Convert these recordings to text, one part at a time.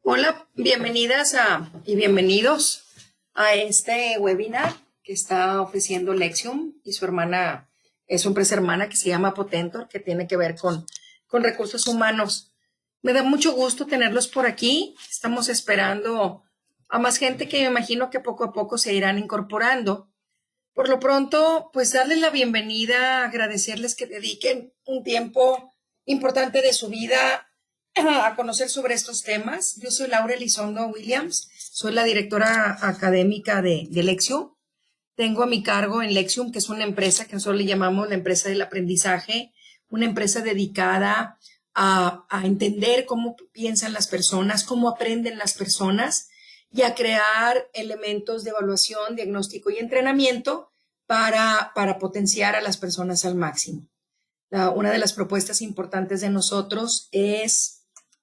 Hola, y bienvenidos a este webinar que está ofreciendo Lexium y su hermana, es su empresa hermana que se llama Potentor, que tiene que ver con recursos humanos. Me da mucho gusto tenerlos por aquí. Estamos esperando a más gente que me imagino que poco a poco se irán incorporando. Por lo pronto, pues darles la bienvenida, agradecerles que dediquen un tiempo importante de su vida a conocer sobre estos temas. Yo soy Laura Elizondo Williams, soy la directora académica de Lexium. Tengo a mi cargo en Lexium, que es una empresa que nosotros le llamamos la empresa del aprendizaje, una empresa dedicada a entender cómo piensan las personas, cómo aprenden las personas y a crear elementos de evaluación, diagnóstico y entrenamiento para potenciar a las personas al máximo. Una de las propuestas importantes de nosotros es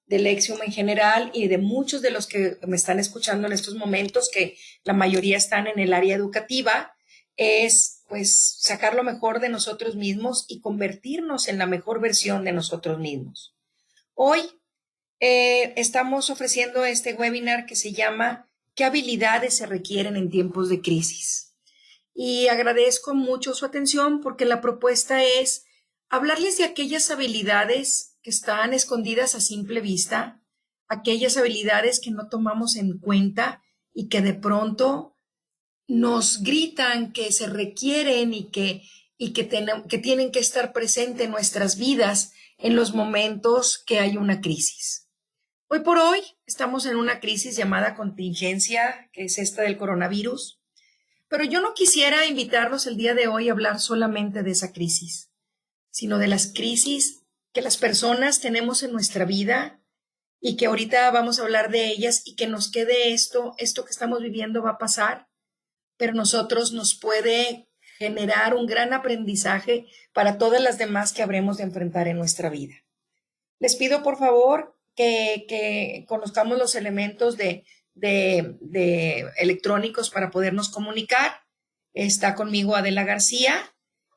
de Lexium en general y de muchos de los que me están escuchando en estos momentos, que la mayoría están en el área educativa, es pues sacar lo mejor de nosotros mismos y convertirnos en la mejor versión de nosotros mismos. Hoy estamos ofreciendo este webinar que se llama ¿Qué habilidades se requieren en tiempos de crisis? Y agradezco mucho su atención porque la propuesta es hablarles de aquellas habilidades que están escondidas a simple vista, aquellas habilidades que no tomamos en cuenta y que de pronto nos gritan que se requieren que tienen que estar presentes en nuestras vidas en los momentos que hay una crisis. Hoy por hoy estamos en una crisis llamada contingencia, que es esta del coronavirus, pero yo no quisiera invitarlos el día de hoy a hablar solamente de esa crisis, sino de las crisis que las personas tenemos en nuestra vida y que ahorita vamos a hablar de ellas y que nos quede esto que estamos viviendo va a pasar, pero nosotros nos puede generar un gran aprendizaje para todas las demás que habremos de enfrentar en nuestra vida. Les pido por favor que conozcamos los elementos de electrónicos para podernos comunicar. Está conmigo Adela García,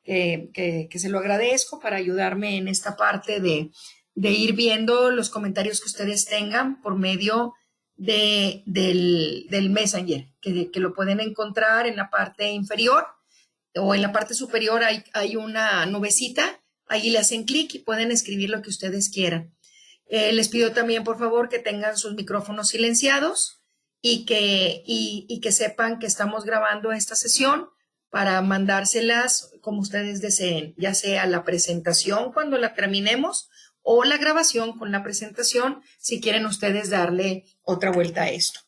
que se lo agradezco para ayudarme en esta parte de ir viendo los comentarios que ustedes tengan por medio del Messenger, que lo pueden encontrar en la parte inferior o en la parte superior hay una nubecita, ahí le hacen clic y pueden escribir lo que ustedes quieran. Les pido también, por favor, que tengan sus micrófonos silenciados y que sepan que estamos grabando esta sesión para mandárselas como ustedes deseen, ya sea la presentación cuando la terminemos o la grabación con la presentación, si quieren ustedes darle otra vuelta a esto.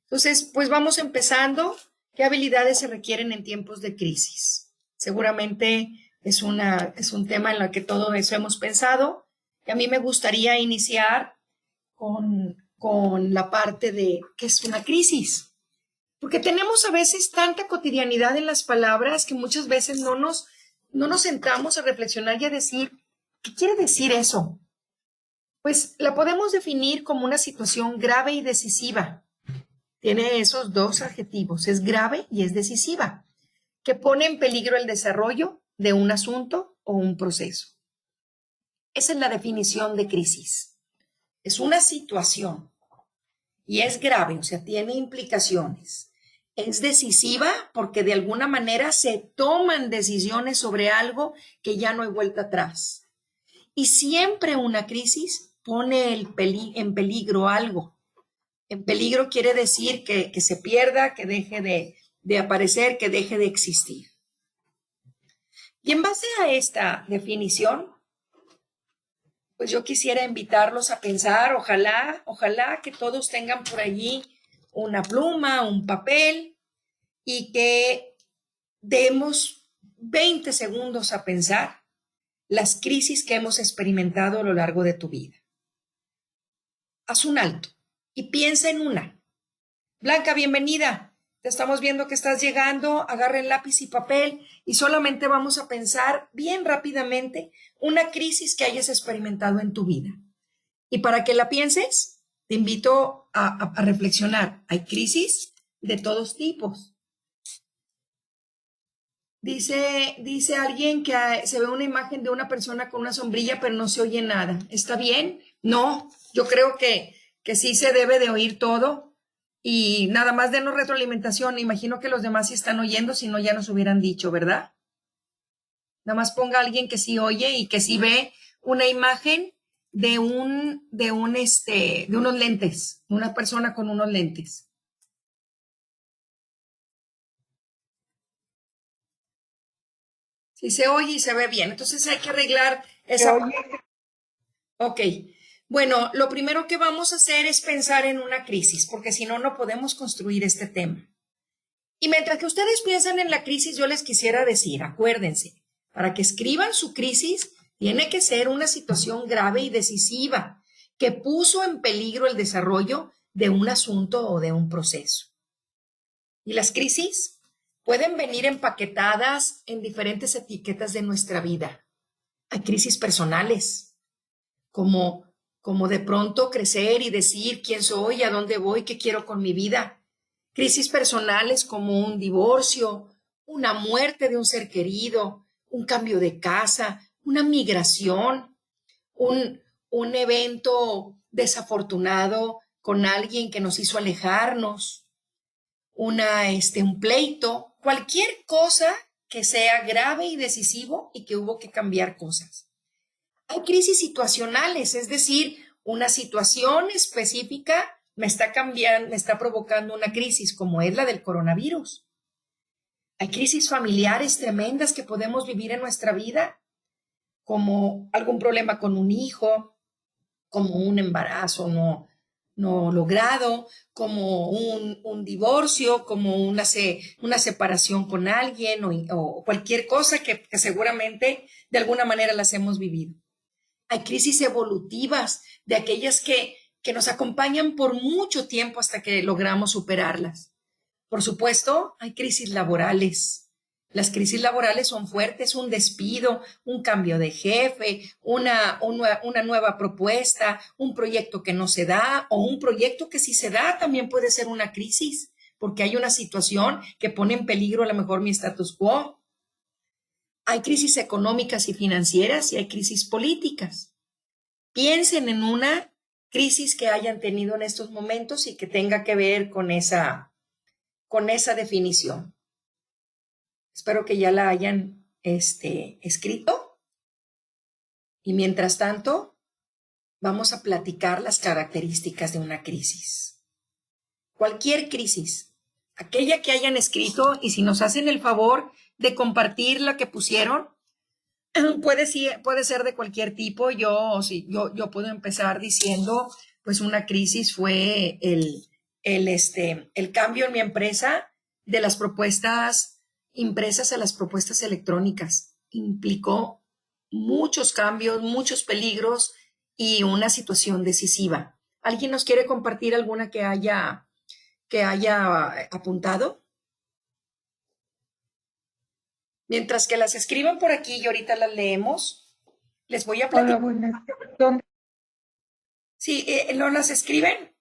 Entonces, pues vamos empezando. ¿Qué habilidades se requieren en tiempos de crisis? Seguramente es un tema en el que todo eso hemos pensado. Y a mí me gustaría iniciar con la parte de qué es una crisis. Porque tenemos a veces tanta cotidianidad en las palabras que muchas veces no nos sentamos a reflexionar y a decir, ¿qué quiere decir eso? Pues la podemos definir como una situación grave y decisiva. Tiene esos dos adjetivos, es grave y es decisiva, que pone en peligro el desarrollo de un asunto o un proceso. Esa es la definición de crisis. Es una situación y es grave, o sea, tiene implicaciones. Es decisiva porque de alguna manera se toman decisiones sobre algo que ya no hay vuelta atrás. Y siempre una crisis pone en peligro algo. En peligro quiere decir que se pierda, que deje de aparecer, que deje de existir. Y en base a esta definición, pues yo quisiera invitarlos a pensar, ojalá que todos tengan por allí una pluma, un papel y que demos 20 segundos a pensar las crisis que hemos experimentado a lo largo de tu vida. Haz un alto y piensa en una. Blanca, bienvenida. Te estamos viendo que estás llegando. Agarra el lápiz y papel y solamente vamos a pensar bien rápidamente una crisis que hayas experimentado en tu vida. Y para que la pienses, te invito a reflexionar. Hay crisis de todos tipos. Dice alguien que se ve una imagen de una persona con una sombrilla, pero no se oye nada. ¿Está bien? No, yo creo que que sí se debe de oír todo y nada más denos retroalimentación. Imagino que los demás sí están oyendo, si no ya nos hubieran dicho, ¿verdad? Nada más ponga a alguien que sí oye y que sí ve una imagen de de unos lentes, una persona con unos lentes. Sí se oye y se ve bien. Entonces hay que arreglar esa parte. Ok. Bueno, lo primero que vamos a hacer es pensar en una crisis, porque si no, no podemos construir este tema. Y mientras que ustedes piensan en la crisis, yo les quisiera decir, acuérdense, para que escriban su crisis, tiene que ser una situación grave y decisiva que puso en peligro el desarrollo de un asunto o de un proceso. Y las crisis pueden venir empaquetadas en diferentes etiquetas de nuestra vida. Hay crisis personales, como, como de pronto crecer y decir quién soy, a dónde voy, qué quiero con mi vida. Crisis personales como un divorcio, una muerte de un ser querido, un cambio de casa, una migración, un, un evento desafortunado con alguien que nos hizo alejarnos, un pleito, cualquier cosa que sea grave y decisivo y que hubo que cambiar cosas. Hay crisis situacionales, es decir, una situación específica me está cambiando, me está provocando una crisis como es la del coronavirus. Hay crisis familiares tremendas que podemos vivir en nuestra vida, como algún problema con un hijo, como un embarazo no logrado, como un divorcio, como una separación con alguien o cualquier cosa que seguramente de alguna manera las hemos vivido. Hay crisis evolutivas de aquellas que nos acompañan por mucho tiempo hasta que logramos superarlas. Por supuesto, hay crisis laborales. Las crisis laborales son fuertes, un despido, un cambio de jefe, una nueva propuesta, un proyecto que no se da o un proyecto que si se da también puede ser una crisis, porque hay una situación que pone en peligro a lo mejor mi status quo. Hay crisis económicas y financieras y hay crisis políticas. Piensen en una crisis que hayan tenido en estos momentos y que tenga que ver con esa definición. Espero que ya la hayan escrito. Y mientras tanto, vamos a platicar las características de una crisis. Cualquier crisis, aquella que hayan escrito, y si nos hacen el favor de compartir la que pusieron, puede ser de cualquier tipo. Yo puedo empezar diciendo, pues una crisis fue el cambio en mi empresa de las propuestas impresas a las propuestas electrónicas. Implicó muchos cambios, muchos peligros y una situación decisiva. ¿Alguien nos quiere compartir alguna que haya apuntado? Mientras que las escriban por aquí y ahorita las leemos, les voy a platicar. Hola, buenas. ¿Dónde? Sí, no las escriben,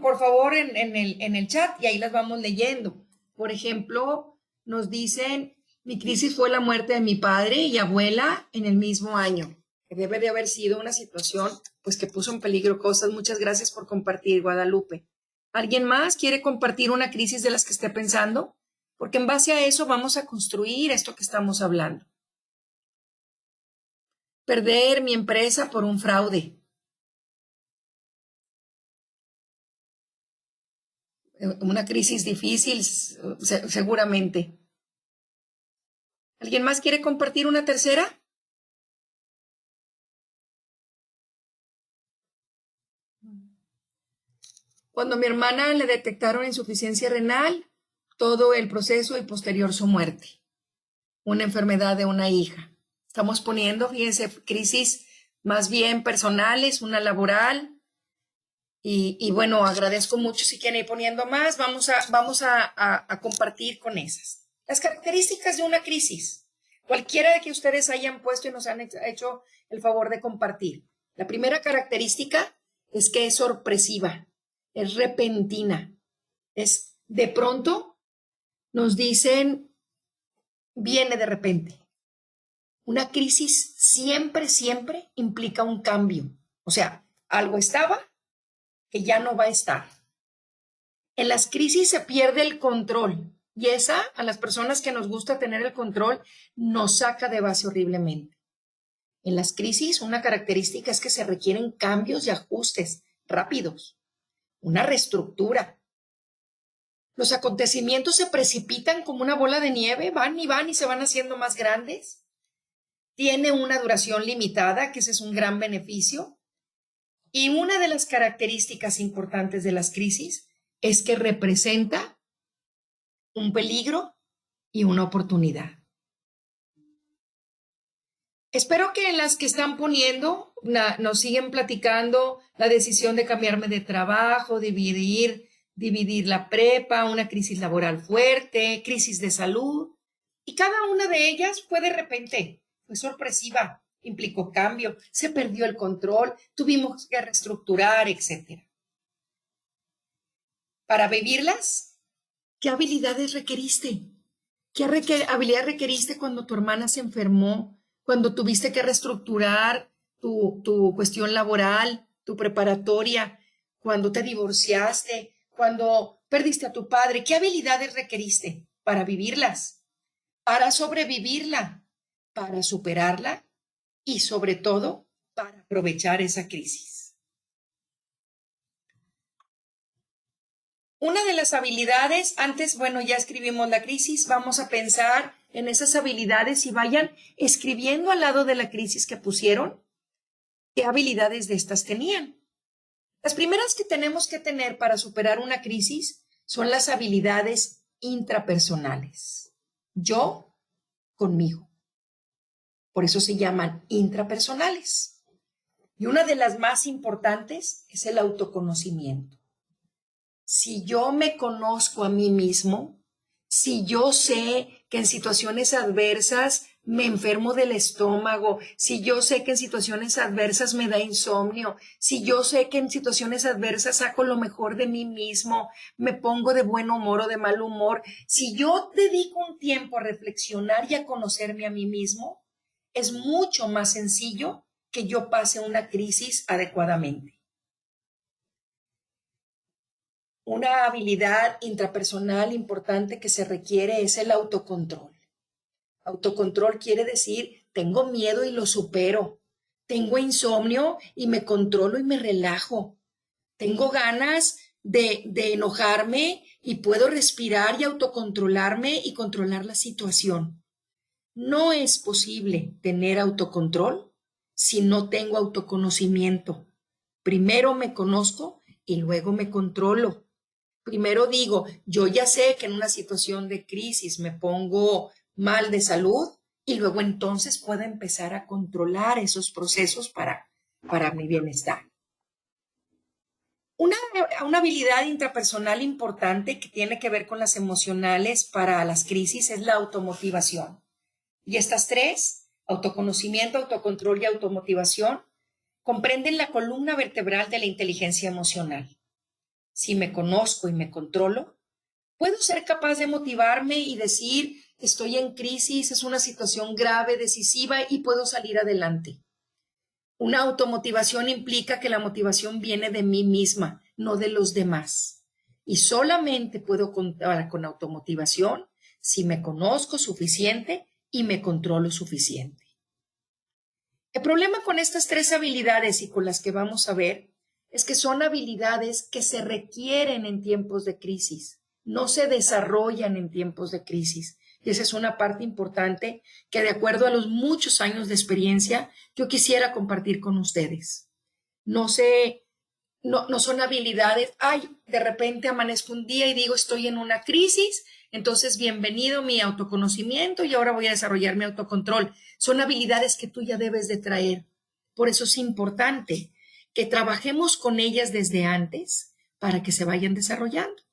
por favor, en el chat y ahí las vamos leyendo. Por ejemplo, nos dicen, mi crisis fue la muerte de mi padre y abuela en el mismo año, que debe de haber sido una situación pues que puso en peligro cosas. Muchas gracias por compartir, Guadalupe. ¿Alguien más quiere compartir una crisis de las que esté pensando? Porque en base a eso vamos a construir esto que estamos hablando. Perder mi empresa por un fraude. Una crisis difícil, seguramente. ¿Alguien más quiere compartir una tercera? Cuando a mi hermana le detectaron insuficiencia renal, todo el proceso y posterior su muerte. Una enfermedad de una hija. Estamos poniendo, fíjense, crisis más bien personales, una laboral. Y bueno, agradezco mucho si quieren ir poniendo más. Vamos a compartir con esas. Las características de una crisis. Cualquiera de que ustedes hayan puesto y nos han hecho el favor de compartir. La primera característica es que es sorpresiva, es repentina, es de pronto nos dicen, viene de repente. Una crisis siempre implica un cambio. O sea, algo estaba que ya no va a estar. En las crisis se pierde el control y esa, a las personas que nos gusta tener el control, nos saca de base horriblemente. En las crisis, una característica es que se requieren cambios y ajustes rápidos, una reestructura. Los acontecimientos se precipitan como una bola de nieve, van y se van haciendo más grandes. Tiene una duración limitada, que ese es un gran beneficio. Y una de las características importantes de las crisis es que representa un peligro y una oportunidad. Espero que las que están poniendo nos siguen platicando la decisión de cambiarme de trabajo, dividir la prepa, una crisis laboral fuerte, crisis de salud. Y cada una de ellas fue de repente, fue sorpresiva, implicó cambio, se perdió el control, tuvimos que reestructurar, etc. Para vivirlas, ¿qué habilidades requeriste? ¿Qué habilidad requeriste cuando tu hermana se enfermó? Cuando tuviste que reestructurar tu cuestión laboral, tu preparatoria, cuando te divorciaste, cuando perdiste a tu padre. ¿Qué habilidades requeriste para vivirlas, para sobrevivirla, para superarla y sobre todo para aprovechar esa crisis? Una de las habilidades, ya escribimos la crisis, vamos a pensar en esas habilidades y vayan escribiendo al lado de la crisis que pusieron, qué habilidades de estas tenían. Las primeras que tenemos que tener para superar una crisis son las habilidades intrapersonales. Yo conmigo. Por eso se llaman intrapersonales. Y una de las más importantes es el autoconocimiento. Si yo me conozco a mí mismo, si yo sé que en situaciones adversas me enfermo del estómago, si yo sé que en situaciones adversas me da insomnio, si yo sé que en situaciones adversas saco lo mejor de mí mismo, me pongo de buen humor o de mal humor, si yo dedico un tiempo a reflexionar y a conocerme a mí mismo, es mucho más sencillo que yo pase una crisis adecuadamente. Una habilidad intrapersonal importante que se requiere es el autocontrol. Autocontrol quiere decir, tengo miedo y lo supero. Tengo insomnio y me controlo y me relajo. Tengo ganas de enojarme y puedo respirar y autocontrolarme y controlar la situación. No es posible tener autocontrol si no tengo autoconocimiento. Primero me conozco y luego me controlo. Primero digo, yo ya sé que en una situación de crisis me pongo mal de salud y luego entonces puedo empezar a controlar esos procesos para mi bienestar. Una habilidad intrapersonal importante que tiene que ver con las emocionales para las crisis es la automotivación. Y estas tres, autoconocimiento, autocontrol y automotivación, comprenden la columna vertebral de la inteligencia emocional. Si me conozco y me controlo, puedo ser capaz de motivarme y decir, estoy en crisis, es una situación grave, decisiva y puedo salir adelante. Una automotivación implica que la motivación viene de mí misma, no de los demás. Y solamente puedo contar con automotivación si me conozco suficiente y me controlo suficiente. El problema con estas tres habilidades y con las que vamos a ver es que son habilidades que se requieren en tiempos de crisis, no se desarrollan en tiempos de crisis. Y esa es una parte importante que, de acuerdo a los muchos años de experiencia, yo quisiera compartir con ustedes. No son habilidades, de repente amanezco un día y digo estoy en una crisis, entonces bienvenido mi autoconocimiento y ahora voy a desarrollar mi autocontrol. Son habilidades que tú ya debes de traer. Por eso es importante que trabajemos con ellas desde antes para que se vayan desarrollando.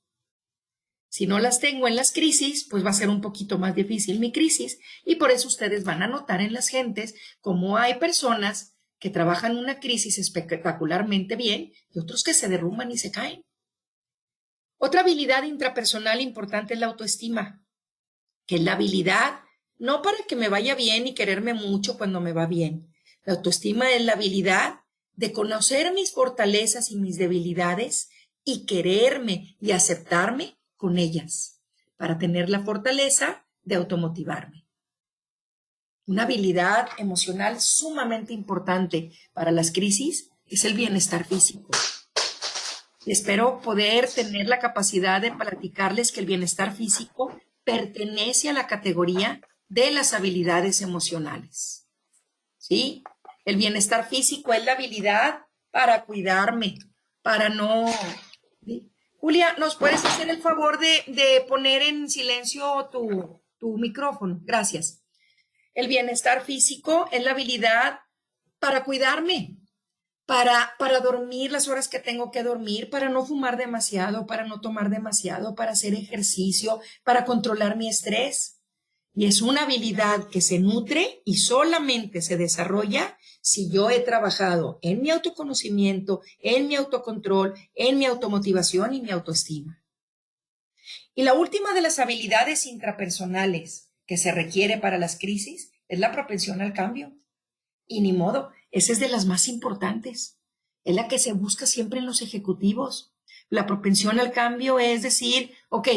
Si no las tengo en las crisis, pues va a ser un poquito más difícil mi crisis y por eso ustedes van a notar en las gentes cómo hay personas que trabajan una crisis espectacularmente bien y otros que se derrumban y se caen. Otra habilidad intrapersonal importante es la autoestima, que es la habilidad no para que me vaya bien y quererme mucho cuando me va bien. La autoestima es la habilidad de conocer mis fortalezas y mis debilidades y quererme y aceptarme con ellas para tener la fortaleza de automotivarme. Una habilidad emocional sumamente importante para las crisis es el bienestar físico. Y espero poder tener la capacidad de platicarles que el bienestar físico pertenece a la categoría de las habilidades emocionales. ¿Sí? El bienestar físico es la habilidad para cuidarme, para no... ¿Sí? Julia, ¿nos puedes hacer el favor de poner en silencio tu micrófono? Gracias. El bienestar físico es la habilidad para cuidarme, para dormir las horas que tengo que dormir, para no fumar demasiado, para no tomar demasiado, para hacer ejercicio, para controlar mi estrés. Y es una habilidad que se nutre y solamente se desarrolla si yo he trabajado en mi autoconocimiento, en mi autocontrol, en mi automotivación y mi autoestima. Y la última de las habilidades intrapersonales que se requiere para las crisis es la propensión al cambio. Y ni modo, esa es de las más importantes. Es la que se busca siempre en los ejecutivos. La propensión al cambio es decir, ok,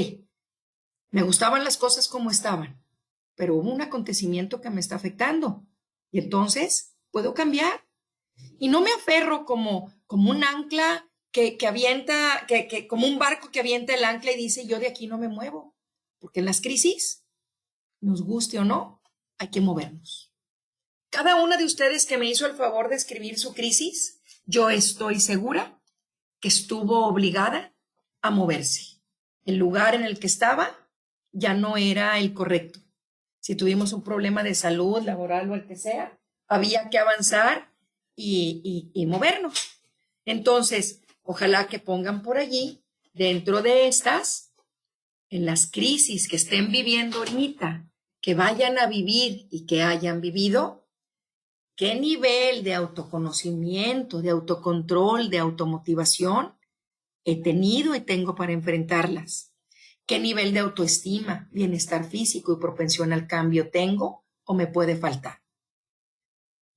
me gustaban las cosas como estaban, pero hubo un acontecimiento que me está afectando. Y entonces puedo cambiar. Y no me aferro como un ancla que avienta, como un barco que avienta el ancla y dice, yo de aquí no me muevo. Porque en las crisis, nos guste o no, hay que movernos. Cada una de ustedes que me hizo el favor de escribir su crisis, yo estoy segura que estuvo obligada a moverse. El lugar en el que estaba ya no era el correcto. Si tuvimos un problema de salud laboral o el que sea, había que avanzar y movernos. Entonces, ojalá que pongan por allí, dentro de estas, en las crisis que estén viviendo ahorita, que vayan a vivir y que hayan vivido, qué nivel de autoconocimiento, de autocontrol, de automotivación he tenido y tengo para enfrentarlas. ¿Qué nivel de autoestima, bienestar físico y propensión al cambio tengo o me puede faltar?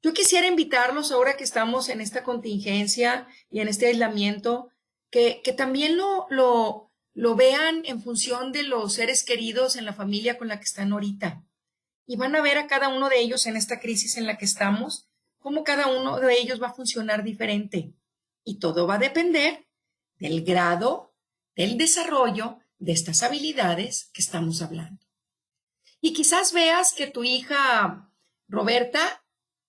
Yo quisiera invitarlos ahora que estamos en esta contingencia y en este aislamiento, que también lo vean en función de los seres queridos en la familia con la que están ahorita. Y van a ver a cada uno de ellos en esta crisis en la que estamos, cómo cada uno de ellos va a funcionar diferente. Y todo va a depender del grado, del desarrollo de estas habilidades que estamos hablando. Y quizás veas que tu hija Roberta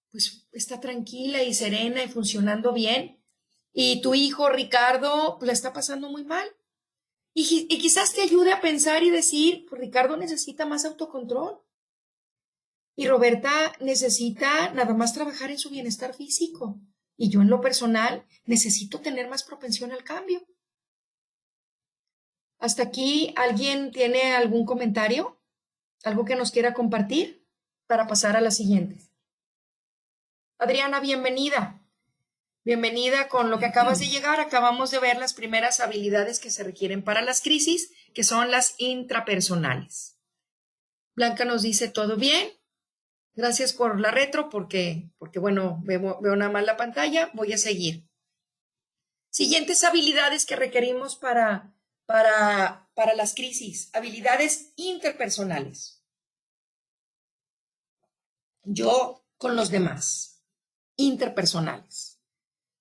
pues está tranquila y serena y funcionando bien, y tu hijo Ricardo pues, la está pasando muy mal. Y quizás te ayude a pensar y decir, pues Ricardo necesita más autocontrol y Roberta necesita nada más trabajar en su bienestar físico. Y yo en lo personal necesito tener más propensión al cambio. ¿Hasta aquí alguien tiene algún comentario? ¿Algo que nos quiera compartir para pasar a la siguiente? Adriana, bienvenida. Bienvenida con lo que acabas de llegar. Acabamos de ver las primeras habilidades que se requieren para las crisis, que son las intrapersonales. Blanca nos dice, ¿todo bien? Gracias por la retro, porque bueno, veo nada más la pantalla. Voy a seguir. Siguientes habilidades que requerimos para las crisis. Habilidades interpersonales. Yo con los demás. Interpersonales.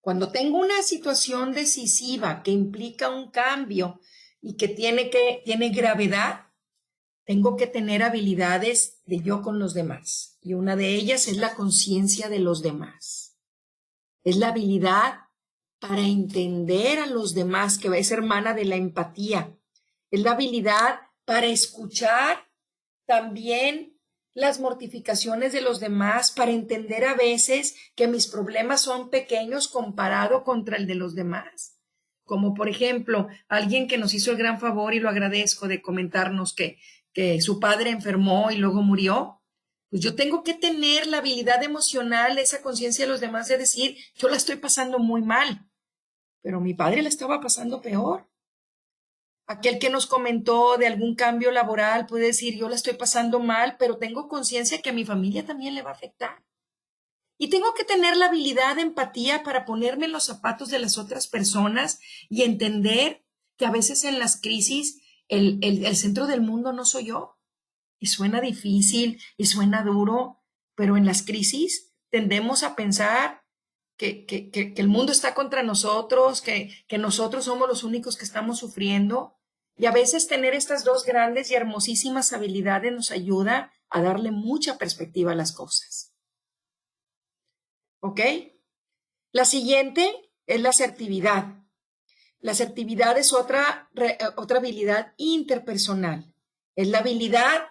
Cuando tengo una situación decisiva que implica un cambio y que tiene gravedad, tengo que tener habilidades de yo con los demás. Y una de ellas es la conciencia de los demás. Es la habilidad para entender a los demás, que es hermana de la empatía. Es la habilidad para escuchar también las mortificaciones de los demás, para entender a veces que mis problemas son pequeños comparado contra el de los demás. Como por ejemplo, alguien que nos hizo el gran favor, y lo agradezco, de comentarnos que su padre enfermó y luego murió. Pues yo tengo que tener la habilidad emocional, esa conciencia de los demás, de decir, yo la estoy pasando muy mal, pero mi padre la estaba pasando peor. Aquel que nos comentó de algún cambio laboral puede decir, yo la estoy pasando mal, pero tengo conciencia que a mi familia también le va a afectar. Y tengo que tener la habilidad de empatía para ponerme en los zapatos de las otras personas y entender que a veces en las crisis el centro del mundo no soy yo. Y suena difícil y suena duro, pero en las crisis tendemos a pensar que el mundo está contra nosotros, que nosotros somos los únicos que estamos sufriendo. Y a veces tener estas dos grandes y hermosísimas habilidades nos ayuda a darle mucha perspectiva a las cosas. ¿Ok? La siguiente es la asertividad. La asertividad es otra habilidad interpersonal. Es la habilidad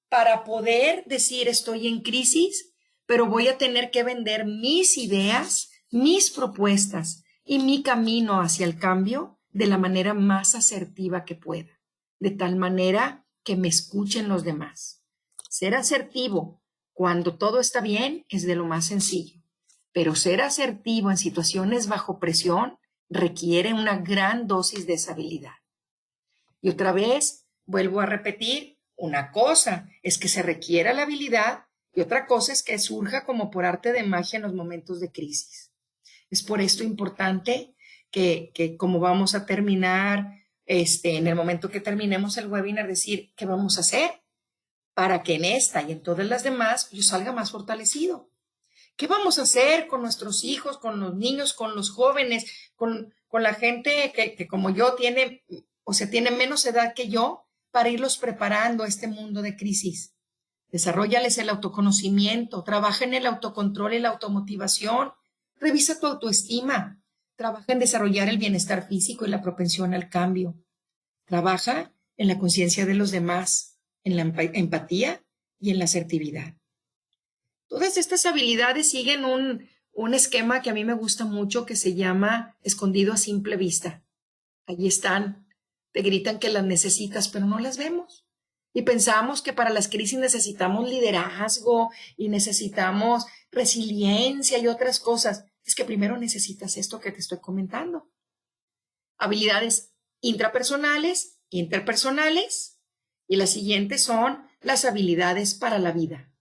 para poder decir estoy en crisis, pero voy a tener que vender mis ideas, mis propuestas y mi camino hacia el cambio de la manera más asertiva que pueda, de tal manera que me escuchen los demás. Ser asertivo cuando todo está bien es de lo más sencillo, pero ser asertivo en situaciones bajo presión requiere una gran dosis de esa habilidad. Y otra vez, vuelvo a repetir, una cosa es que se requiera la habilidad y otra cosa es que surja como por arte de magia en los momentos de crisis. Es por esto importante que como vamos a terminar, en el momento que terminemos el webinar, decir qué vamos a hacer para que en esta y en todas las demás yo salga más fortalecido. ¿Qué vamos a hacer con nuestros hijos, con los niños, con los jóvenes, con la gente que como yo tiene menos edad que yo, para irlos preparando a este mundo de crisis? Desarróllales el autoconocimiento, trabaja en el autocontrol y la automotivación, revisa tu autoestima, trabaja en desarrollar el bienestar físico y la propensión al cambio, trabaja en la conciencia de los demás, en la empatía y en la asertividad. Todas estas habilidades siguen un esquema que a mí me gusta mucho que se llama escondido a simple vista. Allí están, te gritan que las necesitas, pero no las vemos. Y pensamos que para las crisis necesitamos liderazgo y necesitamos resiliencia y otras cosas. Es que primero necesitas esto que te estoy comentando. Habilidades intrapersonales, interpersonales, y las siguientes son las habilidades para la vida.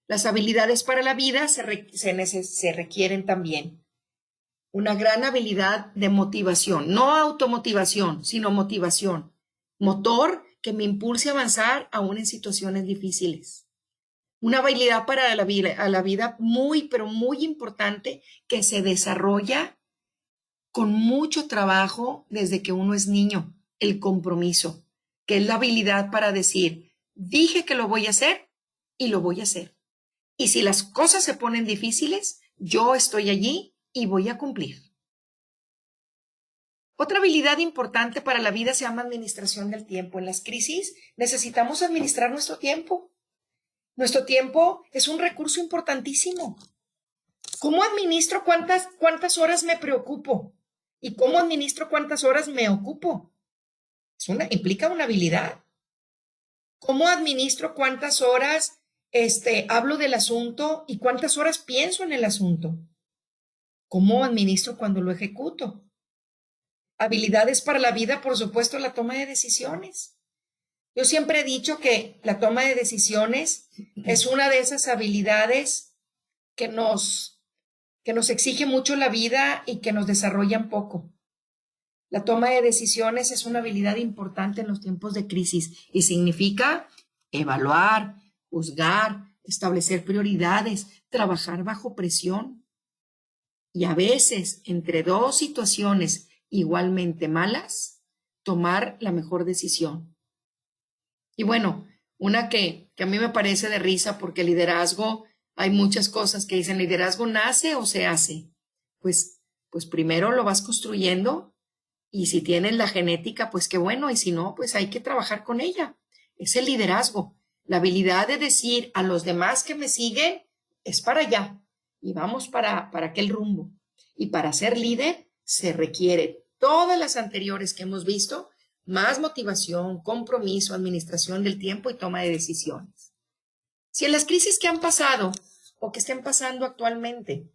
Las habilidades para la vida se requieren también. Una gran habilidad de motivación, no automotivación, sino motivación. Motor que me impulse a avanzar aún en situaciones difíciles. Una habilidad para la vida muy, pero muy importante que se desarrolla con mucho trabajo desde que uno es niño, el compromiso, que es la habilidad para decir, dije que lo voy a hacer y lo voy a hacer. Y si las cosas se ponen difíciles, yo estoy allí y voy a cumplir. Otra habilidad importante para la vida se llama administración del tiempo. En las crisis necesitamos administrar nuestro tiempo. Nuestro tiempo es un recurso importantísimo. ¿Cómo administro cuántas horas me preocupo? ¿Y cómo administro cuántas horas me ocupo? Implica una habilidad. ¿Cómo administro cuántas horas hablo del asunto y cuántas horas pienso en el asunto? ¿Cómo administro cuando lo ejecuto? Habilidades para la vida, por supuesto, la toma de decisiones. Yo siempre he dicho que la toma de decisiones es una de esas habilidades que nos exige mucho la vida y que nos desarrollan poco. La toma de decisiones es una habilidad importante en los tiempos de crisis y significa evaluar, juzgar, establecer prioridades, trabajar bajo presión. Y a veces, entre dos situaciones igualmente malas, tomar la mejor decisión. Y bueno, una que a mí me parece de risa porque liderazgo, hay muchas cosas que dicen, liderazgo nace o se hace. Pues primero lo vas construyendo y si tienes la genética, pues qué bueno, y si no, pues hay que trabajar con ella. Es el liderazgo, la habilidad de decir a los demás que me siguen, es para allá y vamos para aquel rumbo. Y para ser líder se requiere todas las anteriores que hemos visto, más motivación, compromiso, administración del tiempo y toma de decisiones. Si en las crisis que han pasado o que estén pasando actualmente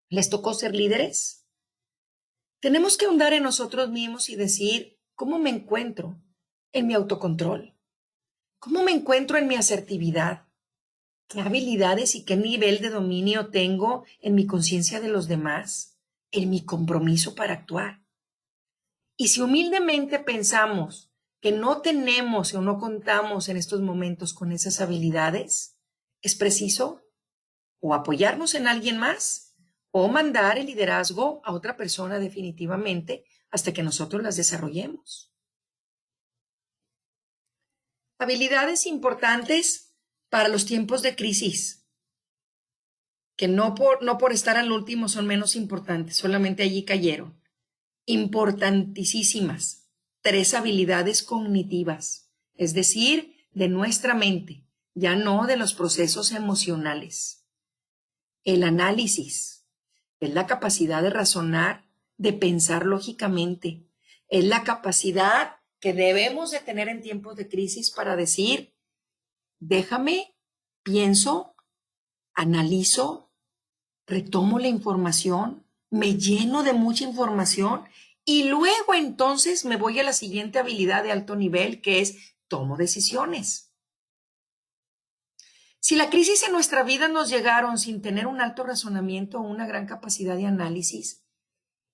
les tocó ser líderes, tenemos que ahondar en nosotros mismos y decir, ¿cómo me encuentro en mi autocontrol? ¿Cómo me encuentro en mi asertividad? ¿Qué habilidades y qué nivel de dominio tengo en mi conciencia de los demás, en mi compromiso para actuar? Y si humildemente pensamos que no tenemos o no contamos en estos momentos con esas habilidades, es preciso o apoyarnos en alguien más o mandar el liderazgo a otra persona definitivamente hasta que nosotros las desarrollemos. Habilidades importantes para los tiempos de crisis, que no por estar al último son menos importantes, solamente allí cayeron. Importantísimas, 3 habilidades cognitivas, es decir, de nuestra mente, ya no de los procesos emocionales. El análisis es la capacidad de razonar, de pensar lógicamente, es la capacidad que debemos de tener en tiempos de crisis para decir, déjame, pienso, analizo, retomo la información, me lleno de mucha información y luego entonces me voy a la siguiente habilidad de alto nivel, que es tomo decisiones. Si la crisis en nuestra vida nos llegaron sin tener un alto razonamiento o una gran capacidad de análisis,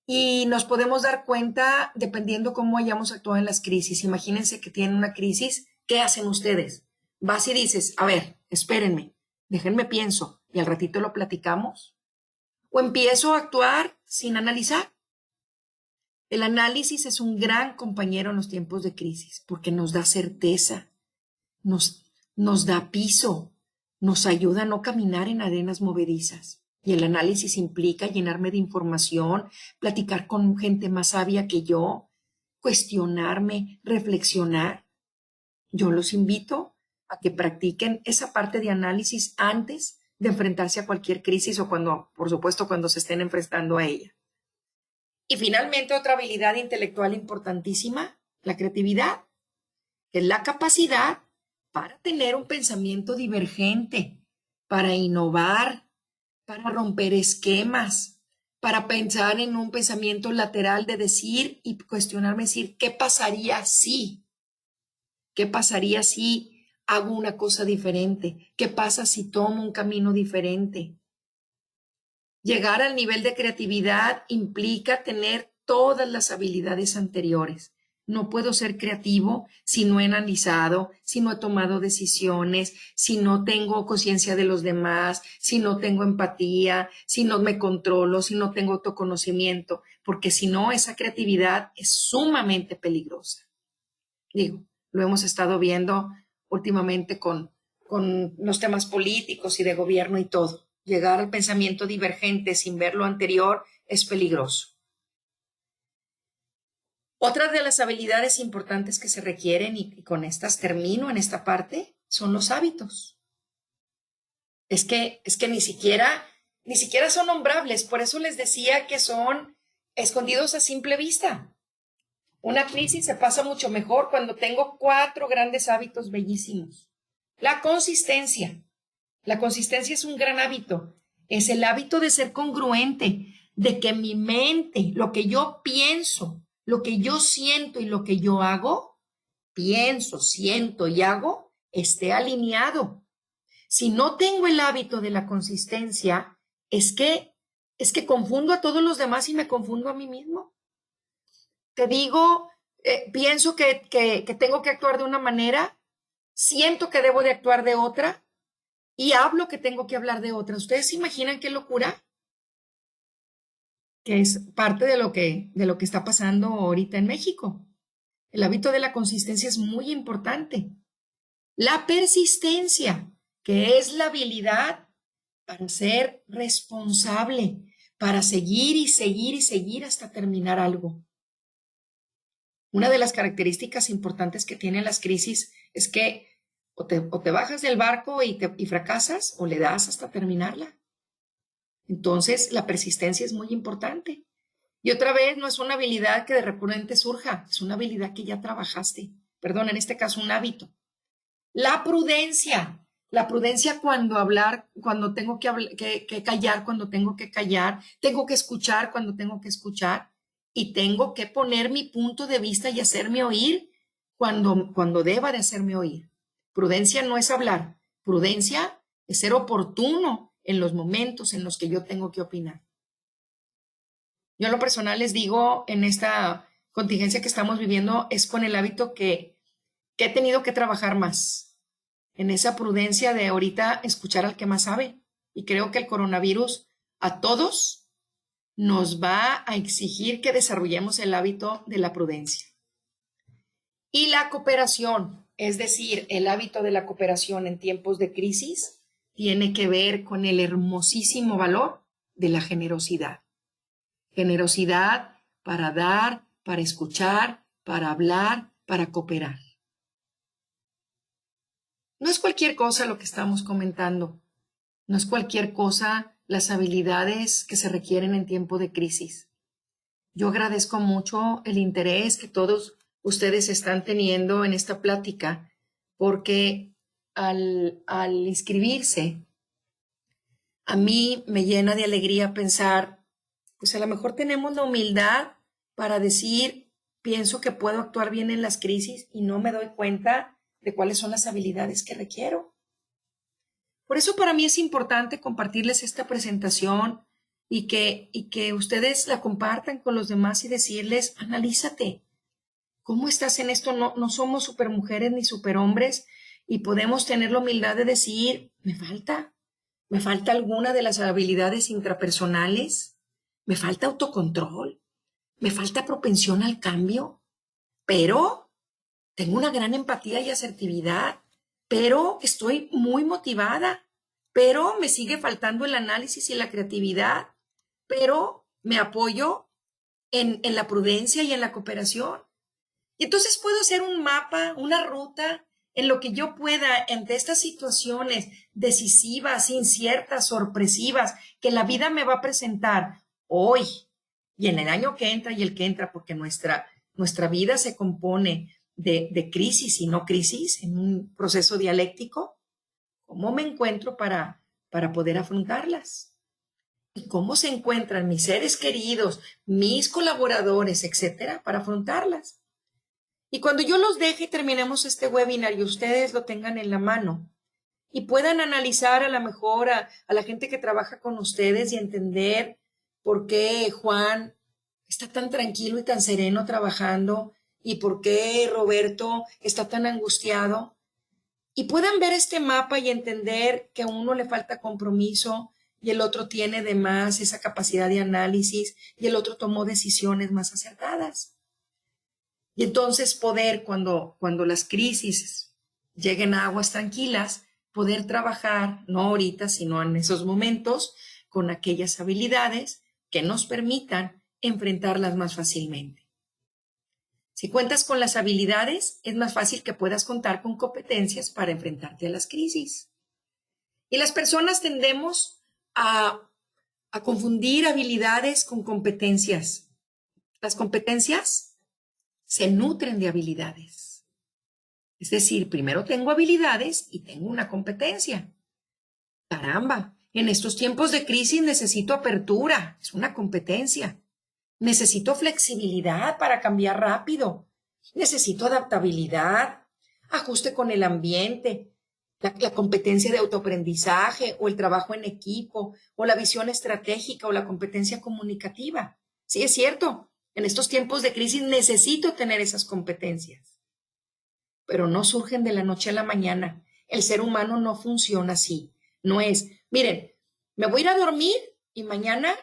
y nos podemos dar cuenta dependiendo cómo hayamos actuado en las crisis. Imagínense que tienen una crisis, ¿qué hacen ustedes? Vas y dices, a ver, espérenme, déjenme pienso y al ratito lo platicamos. O empiezo a actuar sin analizar. El análisis es un gran compañero en los tiempos de crisis porque nos da certeza, nos da piso, nos ayuda a no caminar en arenas movedizas. Y el análisis implica llenarme de información, platicar con gente más sabia que yo, cuestionarme, reflexionar. Yo los invito a que practiquen esa parte de análisis antes de enfrentarse a cualquier crisis o cuando, por supuesto, cuando se estén enfrentando a ella. Y finalmente, otra habilidad intelectual importantísima, la creatividad, que es la capacidad para tener un pensamiento divergente, para innovar, para romper esquemas, para pensar en un pensamiento lateral de decir y cuestionarme, decir, ¿qué pasaría si? ¿Qué pasaría si hago una cosa diferente? ¿Qué pasa si tomo un camino diferente? Llegar al nivel de creatividad implica tener todas las habilidades anteriores. No puedo ser creativo si no he analizado, si no he tomado decisiones, si no tengo conciencia de los demás, si no tengo empatía, si no me controlo, si no tengo autoconocimiento, porque si no, esa creatividad es sumamente peligrosa. Digo, lo hemos estado viendo últimamente con los temas políticos y de gobierno y todo. Llegar al pensamiento divergente sin ver lo anterior es peligroso. Otra de las habilidades importantes que se requieren, y con estas termino en esta parte, son los hábitos. Es que ni siquiera son nombrables, por eso les decía que son escondidos a simple vista. Una crisis se pasa mucho mejor cuando tengo 4 grandes hábitos bellísimos. La consistencia. La consistencia es un gran hábito. Es el hábito de ser congruente, de que mi mente, lo que yo pienso, lo que yo siento y lo que yo hago, pienso, siento y hago, esté alineado. Si no tengo el hábito de la consistencia, es que confundo a todos los demás y me confundo a mí mismo. Te digo, pienso que tengo que actuar de una manera, siento que debo de actuar de otra y hablo que tengo que hablar de otra. ¿Ustedes se imaginan qué locura? Que es parte de lo que está pasando ahorita en México. El hábito de la consistencia es muy importante. La persistencia, que es la habilidad para ser responsable, para seguir y seguir y seguir hasta terminar algo. Una de las características importantes que tienen las crisis es que o te bajas del barco y fracasas o le das hasta terminarla. Entonces, la persistencia es muy importante. Y otra vez, no es una habilidad que de repente surja, es una habilidad que ya trabajaste. Perdón, en este caso, un hábito. La prudencia cuando hablar, cuando tengo que callar, cuando tengo que callar, tengo que escuchar cuando tengo que escuchar y tengo que poner mi punto de vista y hacerme oír cuando deba de hacerme oír. Prudencia no es hablar, prudencia es ser oportuno en los momentos en los que yo tengo que opinar. Yo en lo personal les digo, en esta contingencia que estamos viviendo, es con el hábito que he tenido que trabajar más, en esa prudencia de ahorita escuchar al que más sabe. Y creo que el coronavirus a todos nos va a exigir que desarrollemos el hábito de la prudencia. Y la cooperación, es decir, el hábito de la cooperación en tiempos de crisis, tiene que ver con el hermosísimo valor de la generosidad. Generosidad para dar, para escuchar, para hablar, para cooperar. No es cualquier cosa lo que estamos comentando. No es cualquier cosa las habilidades que se requieren en tiempo de crisis. Yo agradezco mucho el interés que todos ustedes están teniendo en esta plática, porque al inscribirse, a mí me llena de alegría pensar, pues a lo mejor tenemos la humildad para decir, pienso que puedo actuar bien en las crisis y no me doy cuenta de cuáles son las habilidades que requiero. Por eso para mí es importante compartirles esta presentación y que ustedes la compartan con los demás y decirles, analízate, ¿cómo estás en esto? No somos supermujeres ni superhombres y podemos tener la humildad de decir, me falta alguna de las habilidades intrapersonales, me falta autocontrol, me falta propensión al cambio, pero tengo una gran empatía y asertividad, pero estoy muy motivada, pero me sigue faltando el análisis y la creatividad, pero me apoyo en la prudencia y en la cooperación. Y entonces puedo hacer un mapa, una ruta en lo que yo pueda entre estas situaciones decisivas, inciertas, sorpresivas, que la vida me va a presentar hoy y en el año que entra y el que entra, porque nuestra vida se compone de crisis y no crisis, en un proceso dialéctico. ¿Cómo me encuentro para poder afrontarlas? ¿Y cómo se encuentran mis seres queridos, mis colaboradores, etcétera, para afrontarlas? Y cuando yo los deje y terminemos este webinar y ustedes lo tengan en la mano y puedan analizar a lo mejor a la gente que trabaja con ustedes y entender por qué Juan está tan tranquilo y tan sereno trabajando y por qué Roberto está tan angustiado, y puedan ver este mapa y entender que a uno le falta compromiso y el otro tiene de más esa capacidad de análisis y el otro tomó decisiones más acertadas. Y entonces poder, cuando las crisis lleguen a aguas tranquilas, poder trabajar, no ahorita, sino en esos momentos, con aquellas habilidades que nos permitan enfrentarlas más fácilmente. Si cuentas con las habilidades, es más fácil que puedas contar con competencias para enfrentarte a las crisis. Y las personas tendemos a confundir habilidades con competencias. Las competencias se nutren de habilidades. Es decir, primero tengo habilidades y tengo una competencia. Caramba, en estos tiempos de crisis necesito apertura, es una competencia. Necesito flexibilidad para cambiar rápido. Necesito adaptabilidad, ajuste con el ambiente, la competencia de autoaprendizaje o el trabajo en equipo o la visión estratégica o la competencia comunicativa. Sí, es cierto. En estos tiempos de crisis necesito tener esas competencias, pero no surgen de la noche a la mañana. El ser humano no funciona así. No es, miren, me voy a ir a dormir y mañana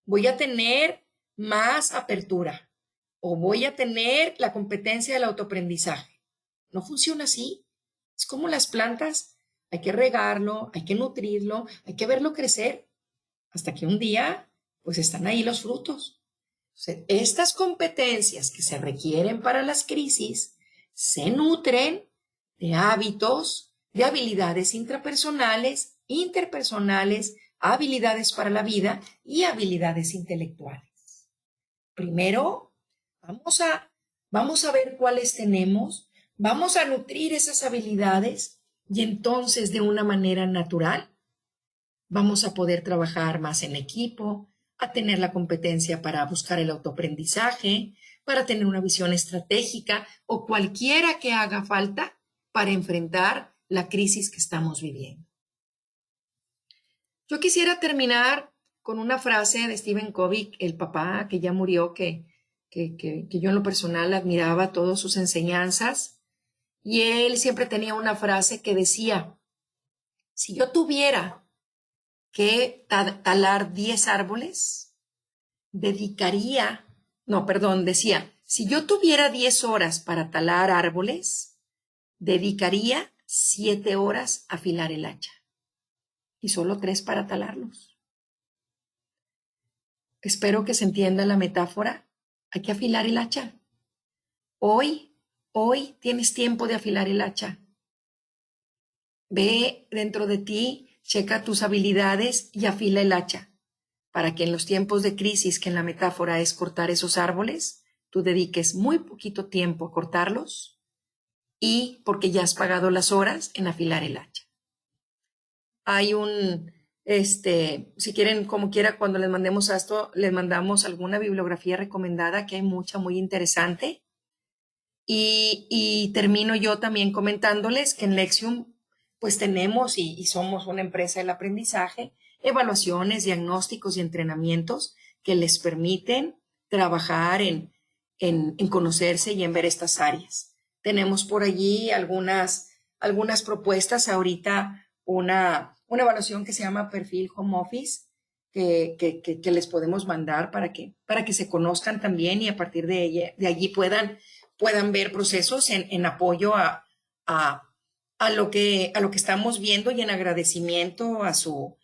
voy a tener más apertura o voy a tener la competencia del autoaprendizaje. No funciona así. Es como las plantas. Hay que regarlo, hay que nutrirlo, hay que verlo crecer hasta que un día pues están ahí los frutos. Entonces, estas competencias que se requieren para las crisis se nutren de hábitos, de habilidades intrapersonales, interpersonales, habilidades para la vida y habilidades intelectuales. Primero, vamos a ver cuáles tenemos, vamos a nutrir esas habilidades y entonces de una manera natural vamos a poder trabajar más en equipo, a tener la competencia para buscar el autoaprendizaje, para tener una visión estratégica o cualquiera que haga falta para enfrentar la crisis que estamos viviendo. Yo quisiera terminar con una frase de Stephen Covey, el papá que ya murió, que yo en lo personal admiraba todas sus enseñanzas. Y él siempre tenía una frase que decía, si yo tuviera que talar 10 árboles, decía, si yo tuviera 10 horas para talar árboles, dedicaría 7 horas a afilar el hacha y solo 3 para talarlos. Espero que se entienda la metáfora. Hay que afilar el hacha. Hoy tienes tiempo de afilar el hacha. Ve dentro de ti, checa tus habilidades y afila el hacha, para que en los tiempos de crisis, que en la metáfora es cortar esos árboles, tú dediques muy poquito tiempo a cortarlos y porque ya has pagado las horas en afilar el hacha. Hay si quieren, como quiera, cuando les mandemos esto, les mandamos alguna bibliografía recomendada, que hay mucha, muy interesante. Y termino yo también comentándoles que en Lexium pues tenemos y somos una empresa del aprendizaje, evaluaciones, diagnósticos y entrenamientos que les permiten trabajar en conocerse y en ver estas áreas. Tenemos por allí algunas propuestas. Ahorita una evaluación que se llama Perfil Home Office, que les podemos mandar para que se conozcan también y a partir de allí puedan ver procesos en apoyo a lo que estamos viendo y en agradecimiento a su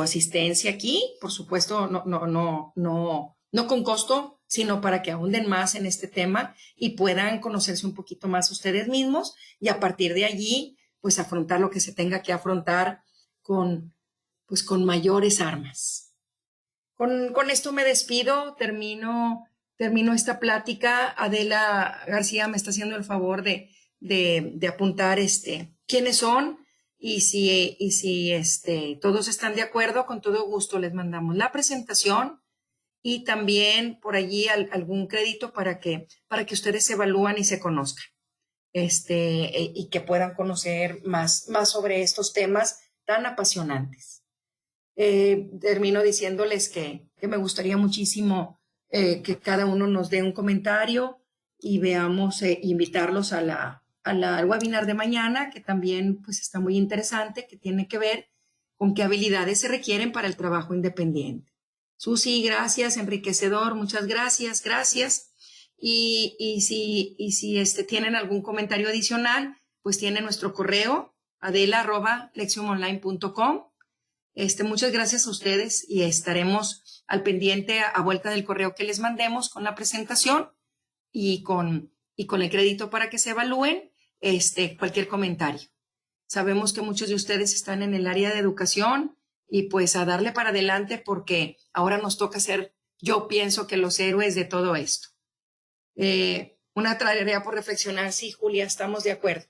asistencia aquí. Por supuesto, no con costo, sino para que ahunden más en este tema y puedan conocerse un poquito más ustedes mismos y a partir de allí, pues afrontar lo que se tenga que afrontar con mayores armas. Con esto me despido, termino esta plática. Adela García me está haciendo el favor de apuntar quiénes son y si todos están de acuerdo, con todo gusto les mandamos la presentación y también por allí algún crédito para que ustedes se evalúan y se conozcan y que puedan conocer más sobre estos temas tan apasionantes. Termino diciéndoles que me gustaría muchísimo que cada uno nos dé un comentario y veamos, invitarlos al webinar de mañana, que también pues está muy interesante, que tiene que ver con qué habilidades se requieren para el trabajo independiente. Susi, gracias, enriquecedor, muchas gracias, gracias. Y si tienen algún comentario adicional, pues tienen nuestro correo, adela@lexiumonline.com. Muchas gracias a ustedes y estaremos al pendiente a vuelta del correo que les mandemos con la presentación y con el crédito para que se evalúen cualquier comentario. Sabemos que muchos de ustedes están en el área de educación y pues a darle para adelante porque ahora nos toca ser, yo pienso que los héroes de todo esto. Una tarea por reflexionar, sí, Julia, estamos de acuerdo.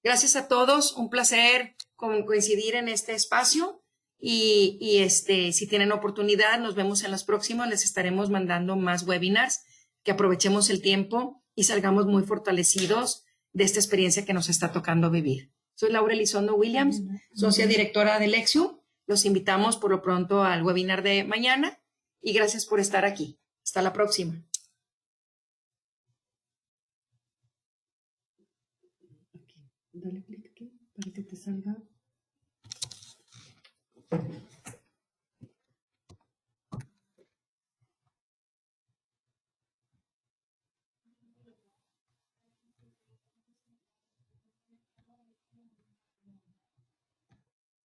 Gracias a todos, un placer coincidir en este espacio. Y si tienen oportunidad, nos vemos en los próximos, les estaremos mandando más webinars, que aprovechemos el tiempo y salgamos muy fortalecidos de esta experiencia que nos está tocando vivir. Soy Laura Elizondo Williams, socia directora de Lexium. Los invitamos por lo pronto al webinar de mañana y gracias por estar aquí. Hasta la próxima. Dale clic aquí para que te salga.